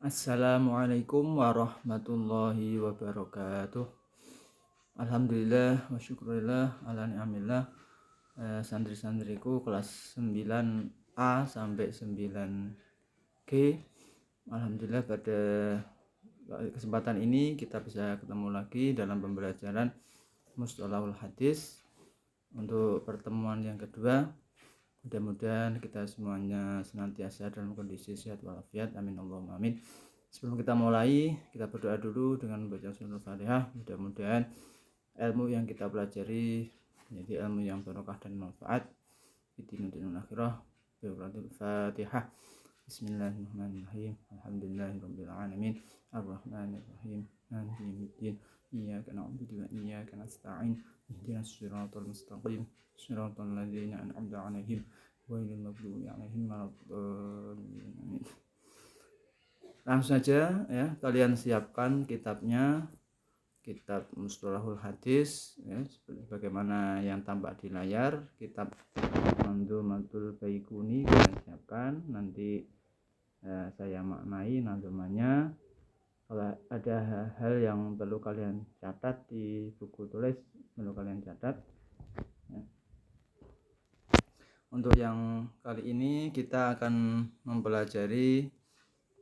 Assalamualaikum warahmatullahi wabarakatuh. Alhamdulillah wa syukurillah ala ni'amillah. Santri-santriku kelas 9A sampai 9G. Alhamdulillah pada kesempatan ini kita bisa ketemu lagi dalam pembelajaran Mustalahul Hadis untuk pertemuan yang kedua. Mudah-mudahan kita semuanya senantiasa dalam kondisi sehat walafiat. Amin Allahumma amin. Sebelum kita mulai, kita berdoa dulu dengan membaca surah Al-Fatihah. Mudah-mudahan ilmu yang kita pelajari menjadi ilmu yang barokah dan manfaat di dunia akhirah. Al-Fatihah. Bismillahirrahmanirrahim. Alhamdulillahirabbil alamin. Arrahmanirrahim. Maliki yaumiddin. Iyyaka na'budu wa iyyaka nasta'in. Ihdinas siratal mustaqim. Siratal ladzina an'amta 'alaihim ghairil maghdubi 'alaihim waladdallin. Langsung saja ya, kalian siapkan kitabnya, kitab Mustalahul Hadis ya, bagaimana yang tampak di layar. Kitab Manzumatul Baiquni kalian siapkan, nanti saya maknai nazmannya. Kalau ada hal yang perlu kalian catat di buku tulis, perlu kalian catat ya. Untuk yang kali ini kita akan mempelajari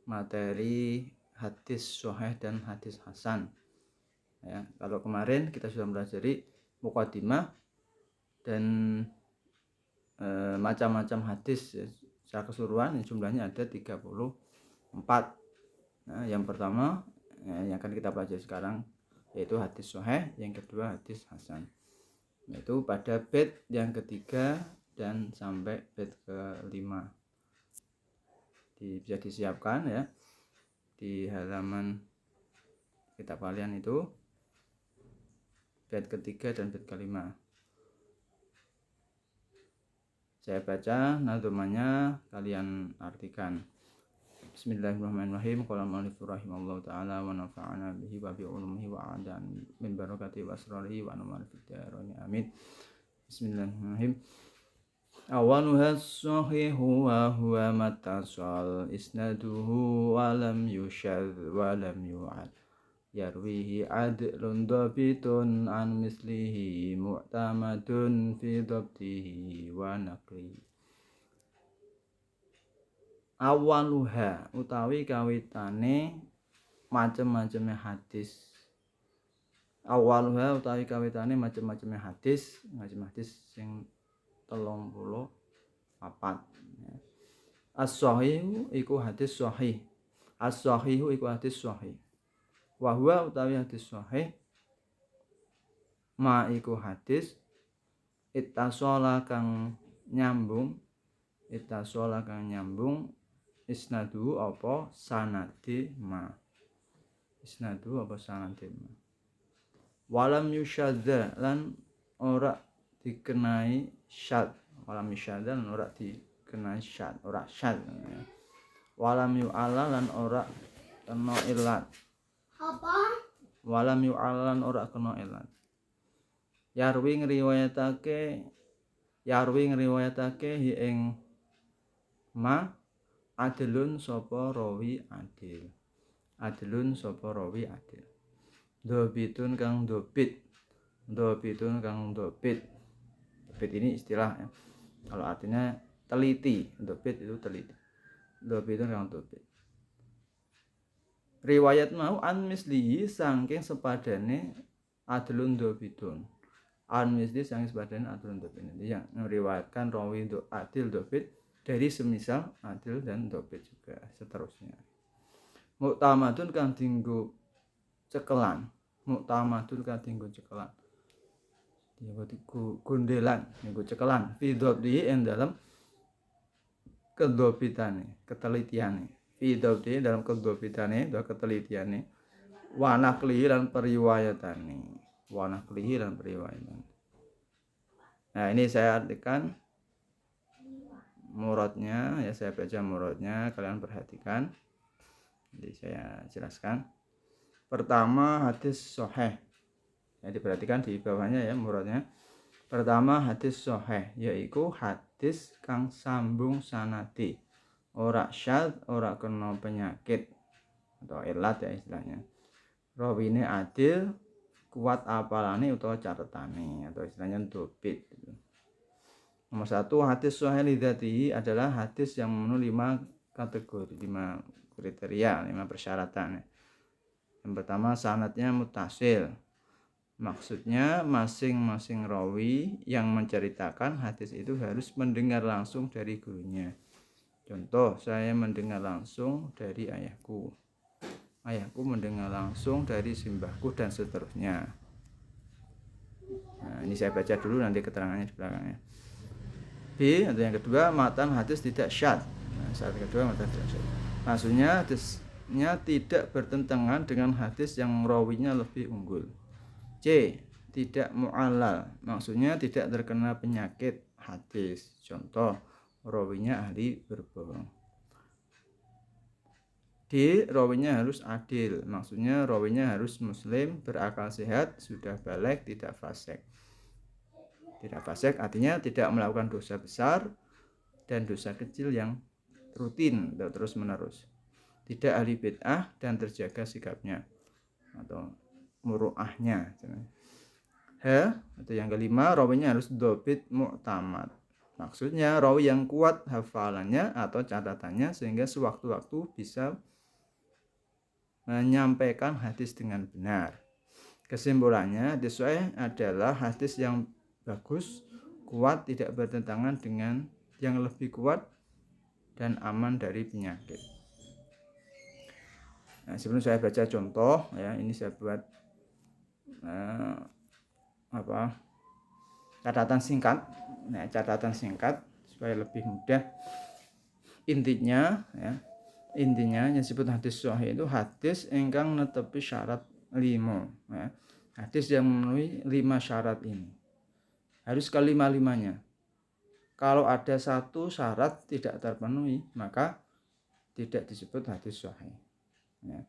materi hadis sahih dan hadis hasan ya. Kalau kemarin kita sudah mempelajari muqaddimah dan macam-macam hadis ya, secara keseluruhan jumlahnya ada 34. Nah, yang pertama yang akan kita pelajari sekarang yaitu hadis sahih, yang kedua hadis hasan, yaitu pada bait yang ketiga dan sampai bait ke-5. Bisa disiapkan ya di halaman kitab kalian itu bait ketiga dan bait ke-5. Saya baca nazmannya, kalian artikan. Bismillahirrahmanirrahim. Qala al-mu'allif rahimallahu ta'ala wa nafa'ana bihi wa bi ulumihi wa adan min barakati wa asrarihi wa anwar fid dharain amin. Bismillahirrahmanirrahim. Awaluha as-sahihu wa huwa mattasal isnaduhu wa lam yushadh wa lam yu'ad yarwihi adlun dhabitun an mislihi mu'tamadun fi dhabtihi wa naqli. Awaluha utawi kawitane macem-maceme hadis. Awaluha utawi kawitane macem-maceme hadis, hadis sing 34 ya. As-sahihu iku hadis sahih. As-sahihu iku hadis sahih. Wa huwa utawi hadis sahih ma iku hadis ittasala kang nyambung, ittasala kang nyambung isnadu apa sanadi ma. Isnadu apa sanadi ma. Walam yusyadza lan ora dikenai syad. Walam yusyadza lan ora dikenai syad, ora syad. Walam yu'ala lan ora kena ilat. Apa? Walam yu'ala lan ora kena ilat. Yarwi ngriwayatake hi ing ma adilun sapa rawi adil. Adilun sapa rawi adil. Dobitun kang dobit. Dobitun kang dobit. Dobit ini istilah ya. Kalau artinya teliti, dobit itu teliti. Dobitun kang dobit. Riwayat mau an mislihi saking sepadane adilun dobitun. An mislihi saking sepadane adilun dobit. Yang meriwayatkan rawi adil dobit dari semisal adil dan dobit juga seterusnya. Mu'tamadun kang dinggo cekelan. Mu'tamadun kang dinggo cekelan. Dinggo gondelan, dinggo cekelan. Fi dhabtihi ing dalam kedobitane, ketelitiane. Fi dhabtihi dalam kedobitane, dalam ketelitiane. Wa naqlihi lan periwayatane. Wa naqlihi lan periwayatane. Nah, ini saya artikan muradnya ya, saya baca muradnya, kalian perhatikan. Jadi saya jelaskan. Pertama hadis sahih. Ya, diperhatikan di bawahnya ya muradnya. Pertama hadis sahih yaiku hadis kang sambung sanadi. Ora syad, ora kena penyakit. atau ilat ya istilahnya. Rawine adil, kuat apalane utawa catetane atau istilahnya dobit. Nomor 1, hadis sahih lidzatihi adalah hadis yang memenuhi 5 kategori, 5 kriteria, 5 persyaratan. Yang pertama, sanadnya muttasil. Maksudnya masing-masing rawi yang menceritakan hadis itu harus mendengar langsung dari gurunya. Contoh, saya mendengar langsung dari ayahku. Ayahku mendengar langsung dari simbahku dan seterusnya. Nah, ini saya baca dulu nanti keterangannya di belakangnya. B, atau yang kedua, matan hadis tidak syad. Nah, syarat kedua matan tidak syad. Maksudnya hadisnya tidak bertentangan dengan hadis yang rawinya lebih unggul. C, tidak mu'allal. Maksudnya tidak terkena penyakit hadis. Contoh, rawinya ahli berbohong. D, rawinya harus adil. Maksudnya rawinya harus muslim, berakal sehat, sudah balik, tidak fasik. Tidak fasik artinya tidak melakukan dosa besar dan dosa kecil yang rutin atau terus menerus. Tidak ahli bid'ah dan terjaga sikapnya atau muru'ahnya. H, atau yang kelima, rawinya harus dobit mu'tamad. Maksudnya rawi yang kuat hafalannya atau catatannya sehingga sewaktu-waktu bisa menyampaikan hadis dengan benar. Kesimpulannya, hadis sahih adalah hadis yang bagus, kuat, tidak bertentangan dengan yang lebih kuat dan aman dari penyakit. Nah, sebelum saya baca contoh ya, ini saya buat catatan singkat. Nah, catatan singkat supaya lebih mudah. Intinya yang disebut hadis sahih itu hadis ingkang netepi syarat 5 ya. Hadis yang memenuhi 5 syarat ini. Harus kelima-limanya. Kalau ada satu syarat tidak terpenuhi, maka tidak disebut hadis sahih. Ya.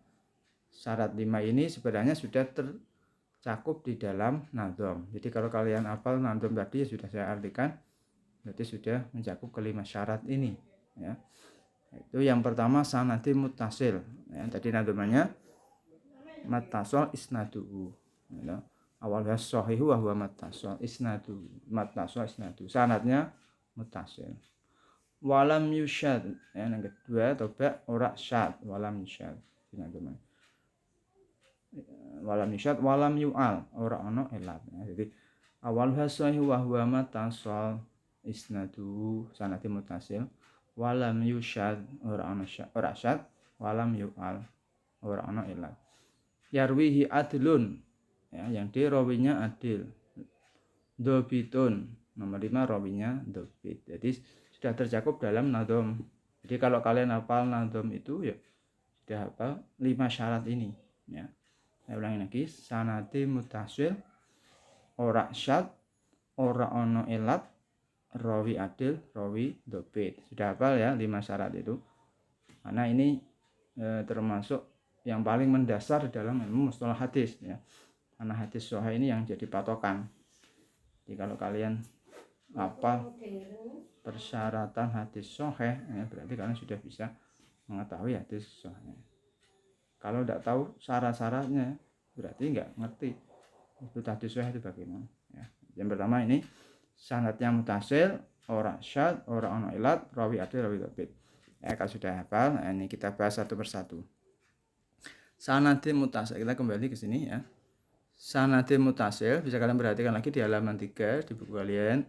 Syarat 5 ini sebenarnya sudah tercakup di dalam nadhom. Jadi kalau kalian hafal nadhom tadi sudah saya artikan, berarti sudah mencakup kelima syarat ini. Ya. Itu yang pertama sanadi muttasil. Ya, tadi nadhomnya muttasil isnaduhu. Ya. Awalnya sahihu wa huwa muttasil isnadu. Muttasil isnadu. Sanadnya muttasil. Walam yusyad. Ya, yang kedua toba ora syad, walam yusyad. Nadhomnya. Walam yusyad walam yu'al, ora ono elat. Ya, jadi awalnya sahihu wa huwa muttasil isnadu sanadi muttasil. Walam yusyad ora syad walam yu'al ora ana ilat. Yarwihi adlun ya, yang di rawinya adil. Dobitun nomor 5 rawinya dobit. Jadi sudah tercakup dalam nadhom. Jadi kalau kalian hafal nadhom itu ya sudah hafal 5 syarat ini ya. Saya ulangi lagi, sanadi muttasil, ora syad, ora ana ilat, rawi adil, rawi dobit. Sudah hafal ya 5 syarat itu. Karena ini termasuk yang paling mendasar dalam ilmu mustalah hadis ya. Karena hadis sahih ini yang jadi patokan. Jadi kalau kalian hafal persyaratan hadis sahih ya, berarti kalian sudah bisa mengetahui hadis sahih. Kalau tidak tahu syarat-syaratnya berarti nggak ngerti itu hadis sahih itu bagaimana ya. Yang pertama ini sanadnya muttasil, ora syad, ora ono ilat, rawi adil, rawi dobit. Ya, kalau sudah hafal, nah ini kita bahas satu persatu. Sanadnya muttasil, kita kembali ke sini ya. Sanadnya muttasil, bisa kalian perhatikan lagi di halaman 3 di buku kalian.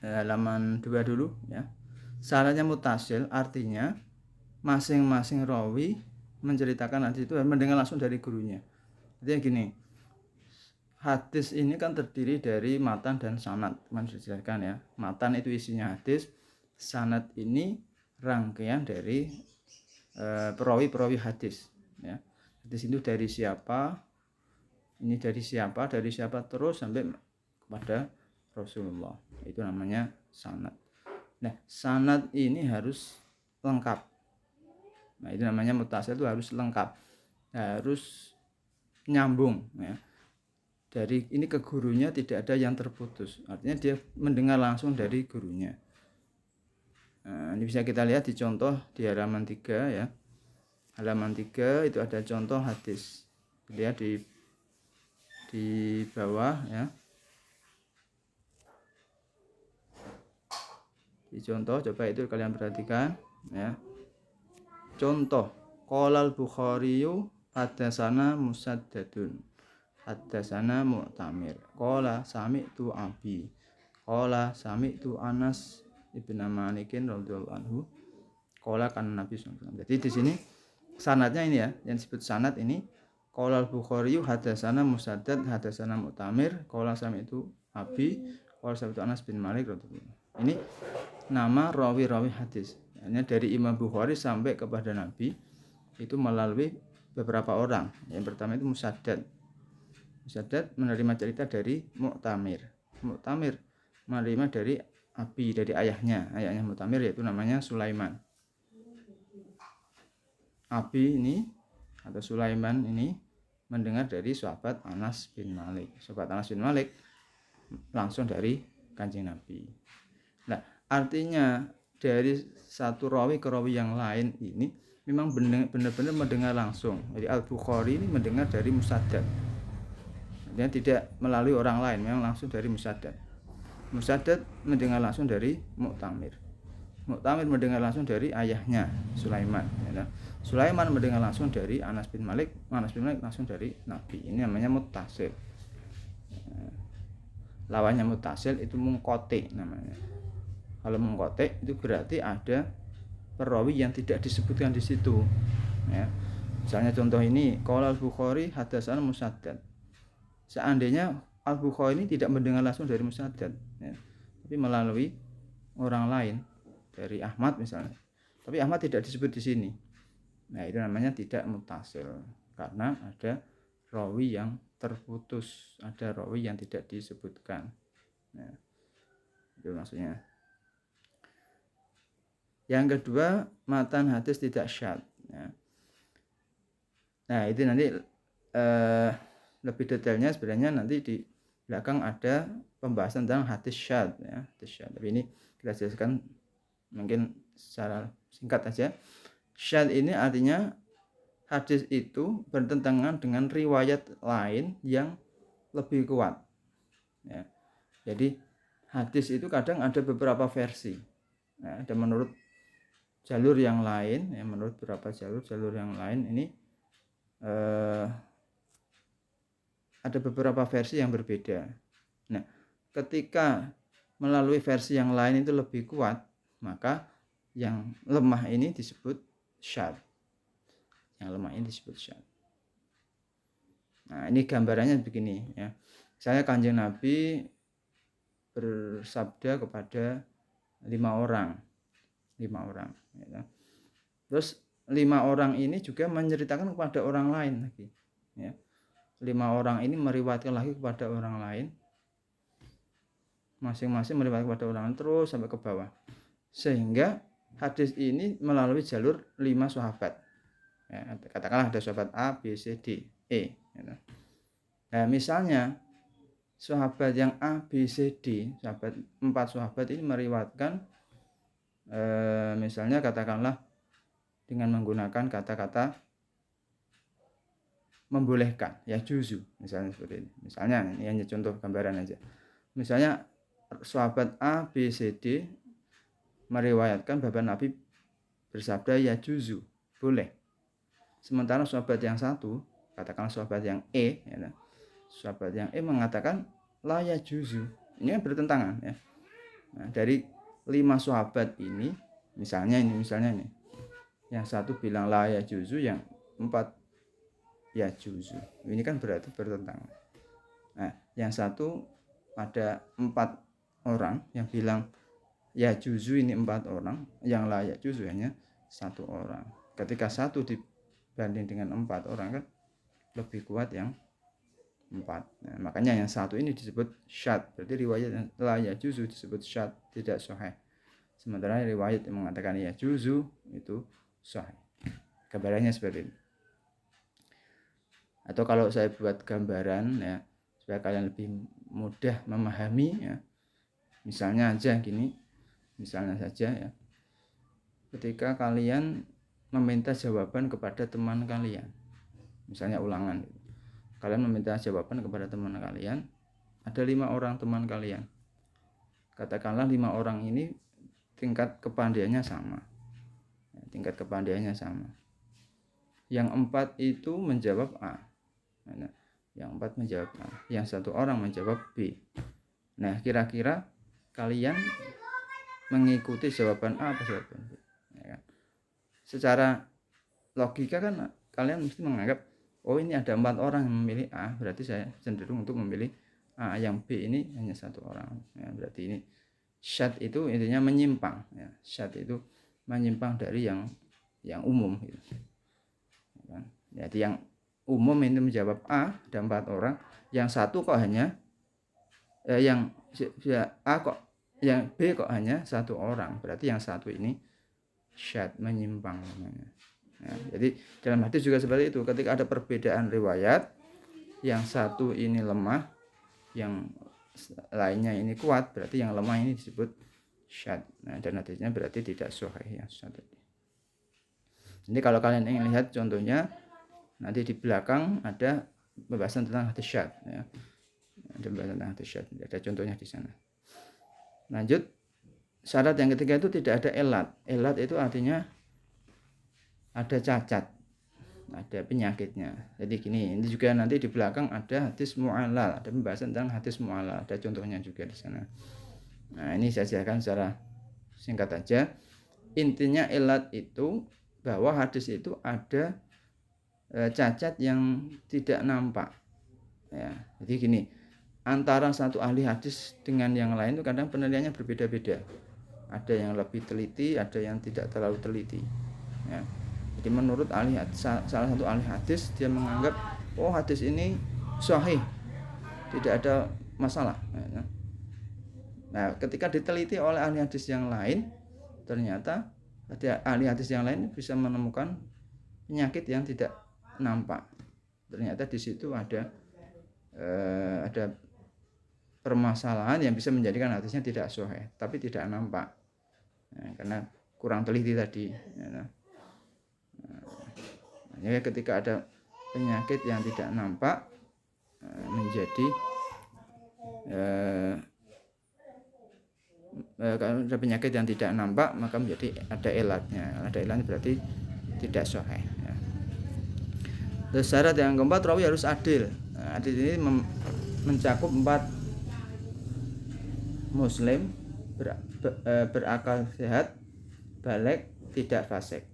Halaman 2 dulu ya. Sanadnya muttasil artinya masing-masing rawi menceritakan hadis itu mendengar langsung dari gurunya. Jadi gini, hadis ini kan terdiri dari matan dan sanad. Kemarin sudah dijelaskan ya. Matan itu isinya hadis, sanad ini rangkaian dari perawi-perawi hadis. Ya. Hadis itu dari siapa? Ini dari siapa? Dari siapa terus sampai kepada Rasulullah. Itu namanya sanad. Nah, sanad ini harus lengkap. Nah, itu namanya muttasil, itu harus lengkap. Harus nyambung ya. Dari ini ke gurunya tidak ada yang terputus. Artinya dia mendengar langsung dari gurunya. Nah, ini bisa kita lihat di contoh di halaman 3 ya. Halaman 3 itu ada contoh hadis. Lihat di bawah ya. Di contoh coba itu kalian perhatikan ya. Contoh qolal Bukhariyu hadatsana Musaddadun hadatsana Mu'tamir qala sami'tu Abi qala sami'tu Anas ibn Malikin radhiyallahu anhu qala kan Nabi SAW. Jadi di sini sanadnya ini ya, yang disebut sanad ini qolal Bukhariyu hadatsana Musaddad hadatsana Mu'tamir qala sami'tu Abi qala sami'tu Anas bin Malik radhiyallahu anhu. Ini nama rawi-rawi hadis. Hanya dari Imam Bukhari sampai kepada Nabi itu melalui beberapa orang. Yang pertama itu Musaddad. Musaddad menerima cerita dari Mu'tamir. Mu'tamir menerima dari Abi, dari ayahnya. Ayahnya Mu'tamir yaitu namanya Sulaiman. Abi ini atau Sulaiman ini mendengar dari sahabat Anas bin Malik. Sahabat Anas bin Malik langsung dari Kanjeng Nabi. Nah, artinya dari satu rawi ke rawi yang lain ini memang benar-benar mendengar langsung. Jadi Al-Bukhari ini mendengar dari Musaddad. Dia tidak melalui orang lain, memang langsung dari Musaddad. Musaddad mendengar langsung dari Mu'tamir. Mu'tamir mendengar langsung dari ayahnya Sulaiman. Ya. Sulaiman mendengar langsung dari Anas bin Malik. Anas bin Malik langsung dari Nabi. Ini namanya muttasil. Lawannya muttasil itu munqati namanya. Kalau mengkotek itu berarti ada perawi yang tidak disebutkan di situ. Ya. Misalnya contoh ini, qala Al-Bukhari hadatsana Musaddad. Seandainya Al-Bukhari ini tidak mendengar langsung dari Musaddad, ya, tapi melalui orang lain, dari Ahmad misalnya. Tapi Ahmad tidak disebut di sini. Nah, itu namanya tidak muttasil karena ada rawi yang terputus, ada rawi yang tidak disebutkan. Ya. Itu maksudnya. Yang kedua, matan hadis tidak syadz. Ya. Nah, itu nanti lebih detailnya sebenarnya nanti di belakang ada pembahasan tentang hadis syadz. Ya, hadis syadz. Tapi ini kita jelaskan mungkin secara singkat aja. Syadz ini artinya hadis itu bertentangan dengan riwayat lain yang lebih kuat. Ya. Jadi hadis itu kadang ada beberapa versi. Ya, ada menurut jalur yang lain, ya, menurut beberapa jalur yang lain ini ada beberapa versi yang berbeda. Nah, ketika melalui versi yang lain itu lebih kuat, maka yang lemah ini disebut syadz. Yang lemah ini disebut syadz. Nah, ini gambarannya begini ya. Misalnya Kanjeng Nabi bersabda kepada 5 orang. Ya. Terus 5 orang ini juga menceritakan kepada orang lain lagi. Ya. 5 orang ini meriwayatkan lagi kepada orang lain. Masing-masing meriwayatkan kepada orang lain terus sampai ke bawah. Sehingga hadis ini melalui jalur 5 sahabat. Ya, katakanlah ada sahabat A, B, C, D, E. Ya. Nah, misalnya sahabat yang A, B, C, D, 4 sahabat ini meriwayatkan misalnya katakanlah dengan menggunakan kata-kata membolehkan, ya juzu, misalnya seperti ini. Misalnya ini hanya contoh gambaran aja. Misalnya sahabat A, B, C, D meriwayatkan bahwa Nabi bersabda ya juzu, boleh. Sementara sahabat yang satu, katakanlah sahabat yang E, ya, sahabat yang E mengatakan la ya juzu. Ini bertentangan ya. Nah, dari 5 sahabat ini, misalnya ini, yang satu bilang la ya juzu, yang 4 ya juzu. Ini kan berarti bertentangan. Nah, yang satu ada 4 orang yang bilang ya juzu, ini 4 orang, yang la ya juzu hanya 1 orang. Ketika satu dibanding dengan 4 orang kan lebih kuat yang 4. Nah, makanya yang satu ini disebut syadz. Berarti riwayat la ya juzu disebut syadz, tidak sahih. Sementara riwayat yang mengatakan ya juzu itu sahih. Gambarannya seperti ini. Atau kalau saya buat gambaran ya supaya kalian lebih mudah memahami ya. Misalnya aja gini. Misalnya saja ya. ketika kalian meminta jawaban kepada teman kalian, misalnya ulangan, kalian meminta jawaban kepada teman kalian, ada 5 orang teman kalian, katakanlah 5 orang ini tingkat kepandaiannya sama, yang 4 itu menjawab A, yang 4 menjawab A, yang 1 orang menjawab B. Nah, kira-kira kalian mengikuti jawaban A atau jawaban B? Ya kan? Secara logika kan kalian mesti menganggap, oh ini ada 4 orang yang memilih A, berarti saya cenderung untuk memilih A. Yang B ini hanya 1 orang. Ya, berarti ini syadz itu intinya menyimpang. Ya, syadz itu menyimpang dari yang umum. Gitu. Ya kan? Jadi yang umum ini menjawab A, ada 4 orang. Yang 1 kok hanya yang A kok, yang B kok hanya 1 orang. Berarti yang 1 ini syadz, menyimpang namanya. Ya, jadi dalam hadis juga seperti itu. Ketika ada perbedaan riwayat, yang 1 ini lemah, yang lainnya ini kuat, berarti yang lemah ini disebut syadz. Nah, dan hadisnya berarti tidak sahih yang syadz. Jadi kalau kalian ingin lihat contohnya, nanti di belakang ada pembahasan tentang hadis syadz. Ya. Ada pembahasan tentang hadis syadz. Ada contohnya di sana. Lanjut, syarat yang ketiga itu tidak ada elat. Elat itu artinya ada cacat, ada penyakitnya. Jadi gini, ini juga nanti di belakang ada hadis mu'allal, ada pembahasan tentang hadis mu'allal, ada contohnya juga di sana. Nah, ini saya jelaskan secara singkat aja. Intinya elat itu bahwa hadis itu ada cacat yang tidak nampak. Ya, jadi gini, antara satu ahli hadis dengan yang lain itu kadang penilaiannya berbeda-beda. Ada yang lebih teliti, ada yang tidak terlalu teliti. Ya. Jadi menurut salah satu ahli hadis, dia menganggap, oh hadis ini sahih, tidak ada masalah. Nah, ketika diteliti oleh ahli hadis yang lain, ternyata ahli hadis yang lain bisa menemukan penyakit yang tidak nampak. Ternyata di situ ada permasalahan yang bisa menjadikan hadisnya tidak sahih, tapi tidak nampak. Nah, karena kurang teliti tadi. Jadi ketika ada penyakit yang tidak nampak menjadi kalau ada penyakit yang tidak nampak, maka menjadi ada elatnya. Ada elatnya berarti tidak sahih. Ya. Terus syarat yang keempat, rawi harus adil. Nah, adil ini mencakup 4 muslim, berakal sehat, baligh, tidak fasik.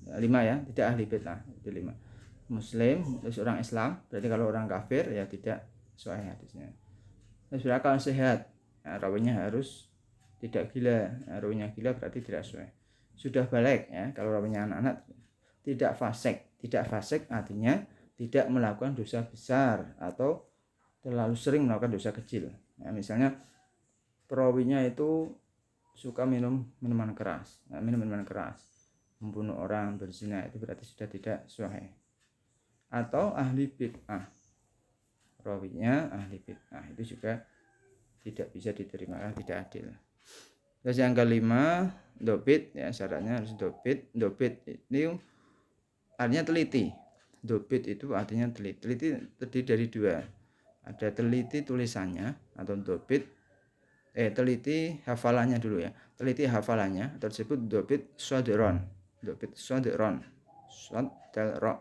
5 ya, tidak ahli bid'ah. Itu 5. Muslim, terus orang Islam, berarti kalau orang kafir ya tidak sahih hadisnya. Terus berakal sehat, nah, rawinya harus tidak gila. Nah, rawinya gila berarti tidak sahih. Sudah baligh ya, kalau rawinya anak-anak. Tidak fasik. Tidak fasik artinya tidak melakukan dosa besar atau terlalu sering melakukan dosa kecil. Nah, misalnya perawinya itu suka minum minuman keras, membunuh orang, berzina, itu berarti sudah tidak sahih. Atau ahli bid'ah, perawinya ahli bid'ah, itu juga tidak bisa diterima, tidak adil. Terus yang kelima, dobit, ya syaratnya harus dobit. Dobit itu artinya teliti. Dobit itu artinya teliti. Teliti terdiri dari 2. Ada teliti tulisannya atau dobit. Teliti hafalannya dulu ya. Teliti hafalannya tersebut dobit sodron. Dobit sodron. Sodron.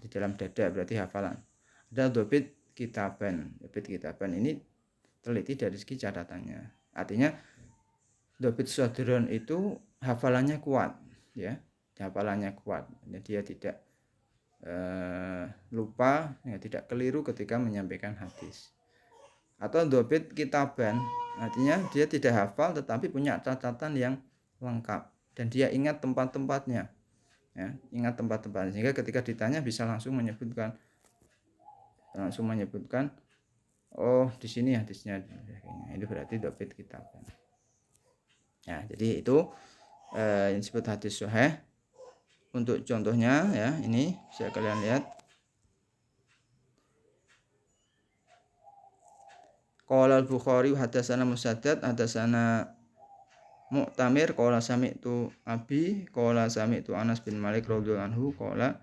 Di dalam dada berarti hafalan. Ada dobit kitaban. Dobit kitaban ini teliti dari segi catatannya. Artinya dobit sodron itu hafalannya kuat, ya. Hafalannya kuat. Jadi dia tidak lupa, ya, tidak keliru ketika menyampaikan hadis. Atau dobit kitaban, artinya dia tidak hafal tetapi punya catatan yang lengkap dan dia ingat tempat-tempatnya, ya, ingat tempat-tempatnya sehingga ketika ditanya bisa langsung menyebutkan, oh di sini hadisnya, itu berarti dobit kitaban. Ya, jadi itu yang disebut hadis sahih. Untuk contohnya ya, ini bisa kalian lihat. Qala al-Bukhari hadatsana Musaddad hadatsana Mu'tamir qala sami'tu Abi qala sami'tu Anas bin Malik radhiyallahu anhu qala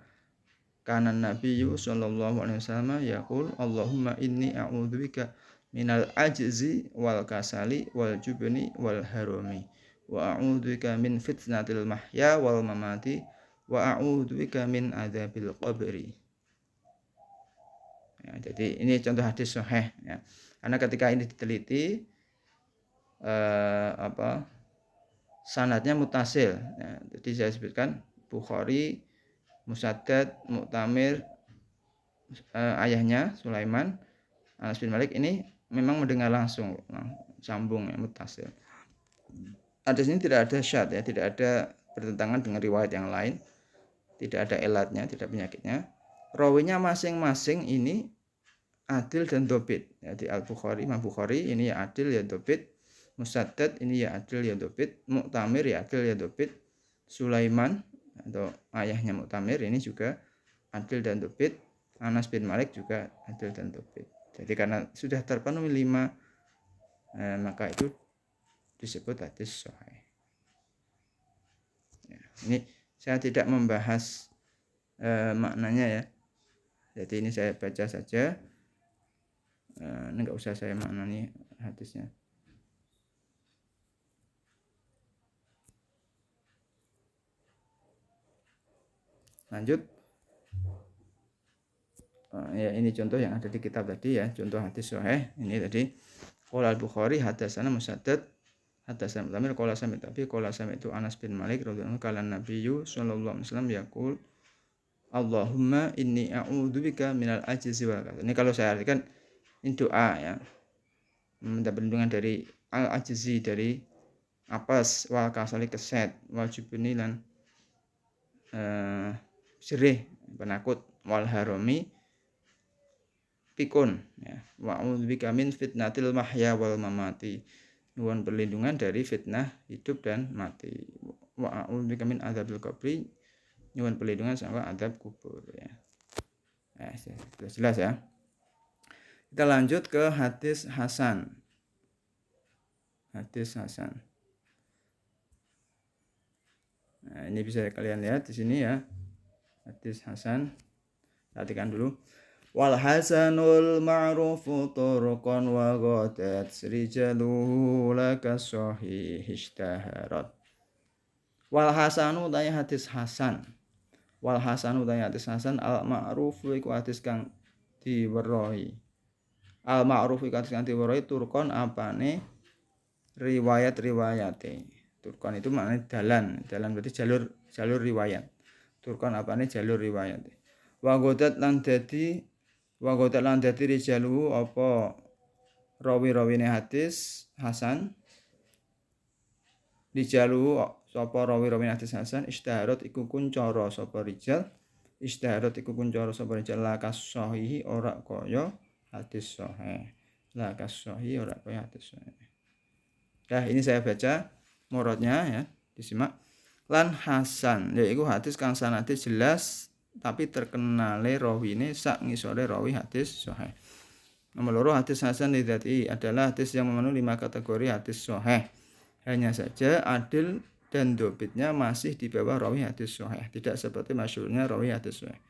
kana nabiyyu sallallahu alaihi wasallam yaqul Allahumma inni a'udzubika minal ajzi wal kasali wal jubni wal harami wa a'udzubika min fitnatil mahya wal mamati wa a'udzubika min adzabil qabri. Ya, jadi ini contoh hadis sahih ya. Karena ketika ini diteliti sanadnya mutasil ya. Jadi saya sebutkan Bukhari, Musaddad, Mu'tamir, ayahnya Sulaiman, Anas bin Malik ini memang mendengar langsung sambung ya, mutasil. Hadis ini tidak ada syad ya, tidak ada bertentangan dengan riwayat yang lain, tidak ada elatnya, tidak penyakitnya. Rawinya masing-masing ini adil dan dobit. Jadi Al-Bukhari, Imam Bukhari ini ya adil ya dobit, Musaddad ini ya adil ya dobit, Mu'tamir ya adil ya dobit, Sulaiman atau ayahnya Mu'tamir ini juga adil dan dobit, Anas bin Malik juga adil dan dobit. Jadi karena sudah terpenuhi 5 maka itu disebut hadis sahih. Ya, ini saya tidak membahas maknanya ya. Jadi ini saya baca saja. Ini enggak usah saya maknani hadisnya. Lanjut. Ya ini contoh yang ada di kitab tadi ya, contoh hadis sahih. Ini tadi qala Al-Bukhari hadatsana Musaddad hadatsana Mu'tamir qala sami'tu Abi qala sami'tu Anas bin Malik radhiyallahu anhu qala Nabiyyu sallallahu alaihi wasallam yaqul Allahumma inni a'udzubika minal ajzi wal kasal. Ini kalau saya artikan ini doa ya. Minta perlindungan dari al-ajzi, dari apes, wal kasali keset, wal jubni lan sirih penakut, wal harami pikun ya. Wa a'udzubika min fitnatil mahya wal mamati. Nuwun perlindungan dari fitnah hidup dan mati. Wa a'udzubika min adzabil qabri. Nyuwun perlindungan sama adab kubur ya. Nah, sudah jelas ya. Kita lanjut ke hadis hasan. Hadis hasan. Nah, ini bisa kalian lihat di sini ya. Hadis hasan. Perhatikan dulu. Wal hasanul ma'rufu turqan wa ghadat rijaluhu laka sahih ishtaharat. Wal hasanu tanya hadis hasan. Wal hasanu tanya hadis hasan al ma'rufu iku hadis kang diwerohi. Al ma'rufu iku hadis kang diwerohi turqan apane riwayat-riwayate. Turqan itu maknanya dalan berarti jalur riwayat. Turqan apane jalur riwayate. Wa ghadat lan dadi rijaluhu apa rawi-rawine hadis hasan. Rijaluhu sapa rawi-rawine hadis hasan istiharat iku kuncara sapa rijal. Istiharat iku kuncara sapa rijal lakas sahih ora kaya hadis sahih. Lakas sahih ora kaya hadis sahih. Nah, ini saya baca muradnya ya, disimak. Lan hasan yaiku hadis kang sanade jelas tapi terkenale rawine sak ngisore rawi hadis sahih. Nomor 2 hadis hasan lidzati adalah hadis yang memenuhi 5 kategori hadis sahih. Hanya saja adil dan dobitnya masih di bawah rawi hadis sahih, tidak seperti masyhurnya rawi hadis sahih.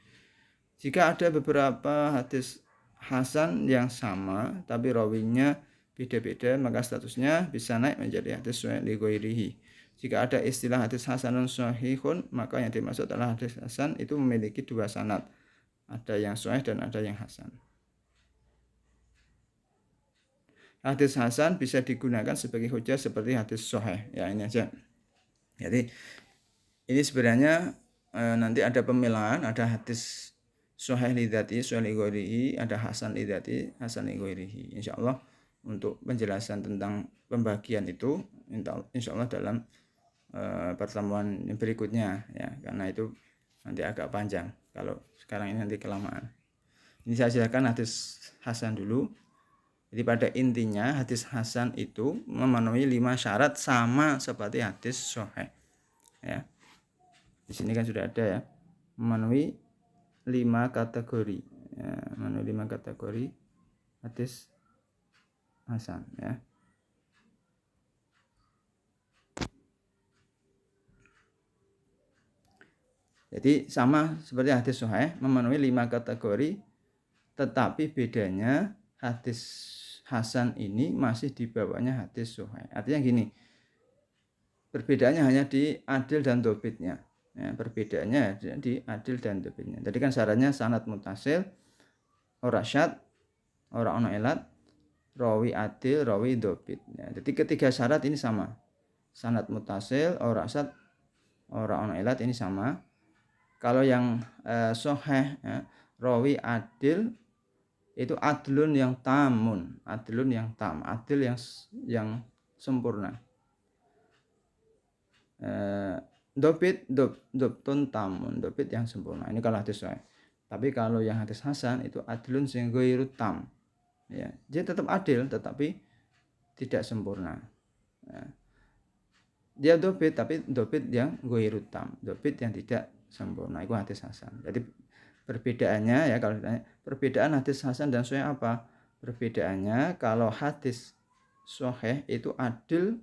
Jika ada beberapa hadis hasan yang sama tapi rawinya beda-beda, maka statusnya bisa naik menjadi hadis sahih li ghairihi. Jika ada istilah hadis hasanun sahihun, maka yang dimaksud adalah hadis hasan itu memiliki 2 sanad. Ada yang sahih dan ada yang hasan. Hadis hasan bisa digunakan sebagai hujjah seperti hadis sahih. Ya, ini aja. Jadi ini sebenarnya nanti ada pemilahan, ada hadis sahih lidzati, sahih li ghairihi, ada hasan lidzati, hasan li ghairihi. Insyaallah untuk penjelasan tentang pembagian itu insyaallah dalam pertemuan berikutnya ya, karena itu nanti agak panjang kalau sekarang ini nanti kelamaan. Ini saya silakan hadis hasan dulu. Jadi pada intinya hadis hasan itu memenuhi 5 syarat sama seperti hadis sahih ya. Di sini kan sudah ada ya, memenuhi 5 kategori ya, memenuhi 5 kategori hadis hasan ya. Jadi sama seperti hadis sahih, memenuhi 5 kategori, tetapi bedanya hadis hasan ini masih di bawahnya hadis sahih. Artinya gini, perbedaannya hanya di adil dan dobitnya. Ya, perbedaannya di adil dan dobitnya. Jadi kan syaratnya sanad mutasil, ora syad, ora ono elat, rawi adil, rawi dobit. Ya, jadi ketiga syarat ini sama. Sanad mutasil, ora syad, ora ono elat ini sama. Kalau yang sahih, ya, rawi adil itu adlun yang tamun, adlun yang tam, adil yang sempurna. Dobtun tamun, dobit yang sempurna. Ini kalau hadis sahih. Tapi kalau yang hadis hasan itu adlun sing ghairu tam. Ya, dia tetap adil tetapi tidak sempurna. Ya. Dia dobit tapi dobit yang ghairu tam, dobit yang tidak sempurna. Itu hadis hasan. Jadi perbedaannya ya, kalau ditanya perbedaan hadis hasan dan sahih apa? Perbedaannya kalau hadis sahih itu adil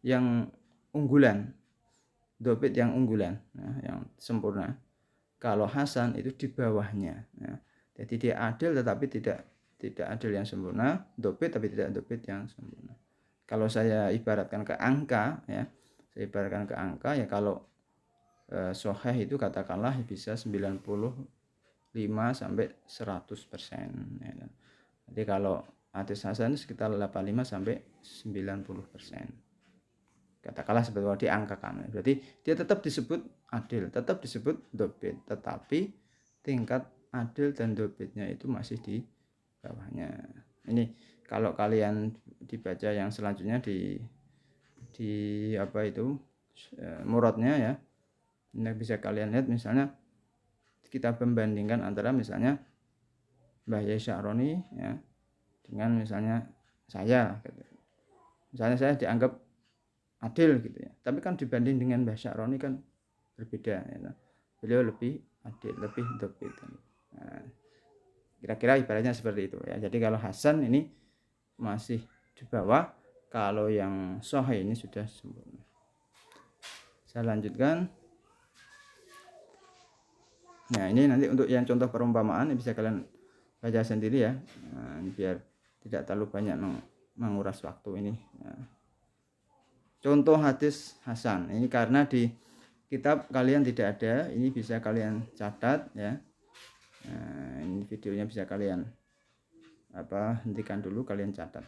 yang unggulan, dobit yang unggulan, yang sempurna. Kalau hasan itu di bawahnya. Jadi dia adil tetapi tidak adil yang sempurna, dobit tapi tidak dobit yang sempurna. Kalau saya ibaratkan ke angka, ya, ya kalau sahih itu katakanlah bisa 95 sampai 100%. Ya. Jadi kalau hadis hasan sekitar 85 sampai 90%. Katakanlah seperti itu diangkakan. Berarti dia tetap disebut adil, tetap disebut dobit, tetapi tingkat adil dan dobitnya itu masih di bawahnya. Ini kalau kalian dibaca yang selanjutnya di apa itu muradnya ya, ini bisa kalian lihat misalnya kita membandingkan antara misalnya Mbah Yai Sya'roni ya dengan misalnya saya gitu. Misalnya saya dianggap adil gitu ya, tapi kan dibanding dengan Mbah Sya'roni kan berbeda ya. Beliau lebih adil, lebih dobit. Nah, kira-kira ibaratnya seperti itu ya. Jadi kalau hasan ini masih di bawah, kalau yang sahih ini sudah sempurna. Saya lanjutkan. Nah, ini nanti untuk yang contoh perumpamaan ini bisa kalian baca sendiri ya. Nah, biar tidak terlalu banyak menguras waktu ini. Nah, contoh hadis hasan ini karena di kitab kalian tidak ada, ini bisa kalian catat ya. Nah, ini videonya bisa kalian hentikan dulu, kalian catat.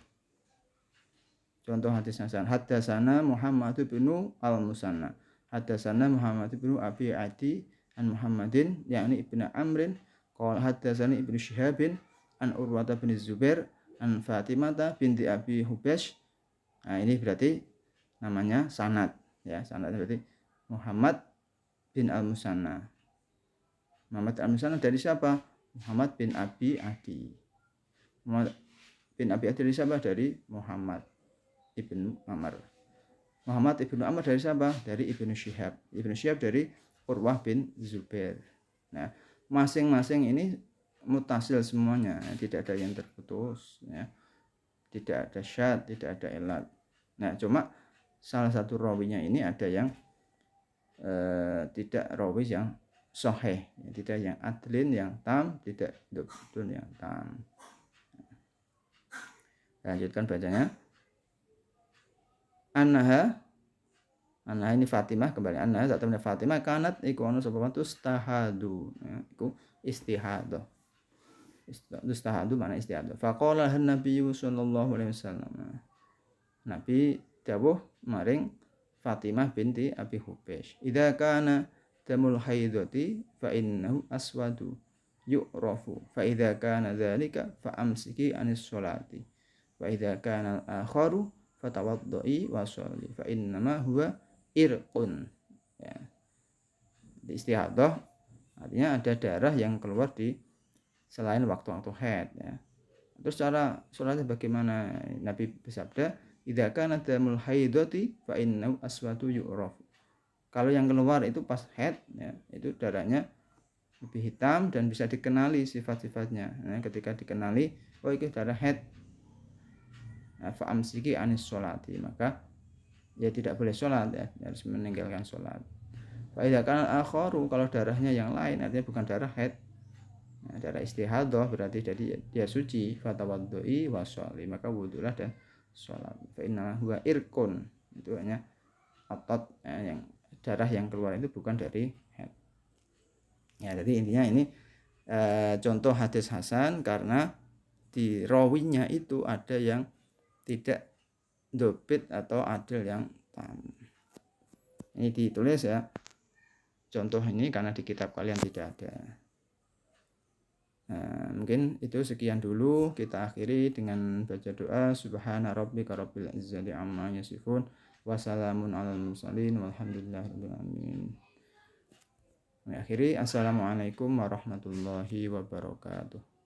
Contoh hadis hasan. Haddatsana Muhammad bin al-Musanna. Haddatsana Muhammad bin Abi Adi an Muhammadin yakni ibnu Amrin qala haddatsani ibnu Syihabin an Urwata bin Zubair an Fatimah binti Abi Hubash. Nah, ini berarti namanya sanad ya. Sanad berarti Muhammad bin al-Musanna. Muhammad al-Musanna dari siapa? Muhammad bin Abi Adi. Muhammad bin Abi Adi dari siapa? Dari Muhammad ibnu Amr. Muhammad ibnu Amr dari siapa? Dari ibnu Syihab. Ibnu Syihab dari Urwah bin Zubair. Nah, masing-masing ini mutasil semuanya, tidak ada yang terputus ya. Tidak ada syad, tidak ada elat. Nah, cuma salah satu rawinya ini ada yang tidak rawi yang sahih, tidak yang adlin yang tam, tidak dobtun yang tam. Lanjutkan bacanya. Annaha ini Fatimah, kembali annaha saat teman Fatimah kanat iku ono sapa tustahadu ya, iku istihadah. Istihadu mana istihadah. Faqala an-nabiy sallallahu alaihi wasallam. Nabi dawuh maring Fatimah binti Abi Hubash, idza kana damul haidati fa innahu aswadu yu'rafu fa idza kana dzalika fa amsiki anis sholati wa idza kana al-akharu fatawaddai wa sholli fa innama huwa irqun ya. Di istihadah artinya ada darah yang keluar di selain waktu-waktu haid ya. Terus cara sholatnya bagaimana? Nabi bersabda, idza kana damul haidati fa innahu aswadu yu'raf. Kalau yang keluar itu pas haid ya, itu darahnya lebih hitam dan bisa dikenali sifat-sifatnya. Nah, ketika dikenali, oh itu darah haid. Nah, fa amsiki anis sholati, maka ya tidak boleh sholat ya, harus meninggalkan sholat. Fa idza kana akharu, kalau darahnya yang lain artinya bukan darah haid, nah, darah istihadah berarti jadi dia suci, fatawaddui wa sholli, maka wudulah dan sholat. Fa inna huwa irkun, itu hanya otot yang darah yang keluar itu bukan dari haid. Ya, jadi intinya ini contoh hadis hasan karena di rawinya itu ada yang tidak dobit atau adil yang tam. Ini ditulis ya contoh ini karena di kitab kalian tidak ada. Nah, mungkin itu sekian dulu, kita akhiri dengan baca doa subhana rabbika rabbil izzati amma yasifun wa salamun alal mursalin walhamdulillahirabbil alamin. Akhiri assalamualaikum warahmatullahi wabarakatuh.